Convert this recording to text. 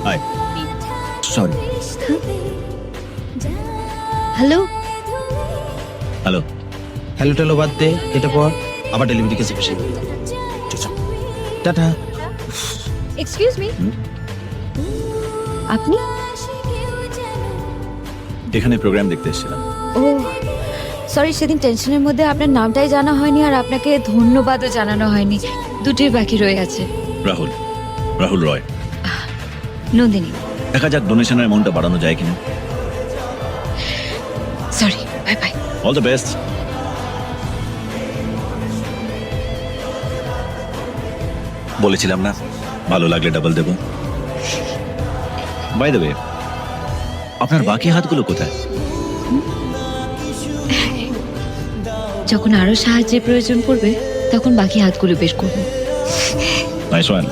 High. Sorry. Hello. Hello. Hello টেলো বাদ দে, এটা পর আবার ডেলিভারি কেসে বসে টাটা। এক্সকিউজ মি, আপনি? এখানে প্রোগ্রাম দেখতে এসেছিলাম। ও সরি, সেদিন টেনশনের মধ্যে আপনার নামটাই জানা হয়নি আর আপনাকে ধন্যবাদও জানানো হয়নি। দুটোই বাকি রয়ে আছে। রাহুল, রাহুল রয়। নন্দিনী। দেখা যাক ডোনেশনের অ্যামাউন্টটা বাড়ানো যায় কিনা। Sorry, bye bye. All the best. বলেছিলাম না, ভালো লাগলে ডাবল দেব। বাই দ্য ওয়ে, আপনার বাকি হাতগুলো কোথায়? যখন আরো সাহায্যের প্রয়োজন পড়বে তখন বাকি হাতগুলো বের করবো। Nice one.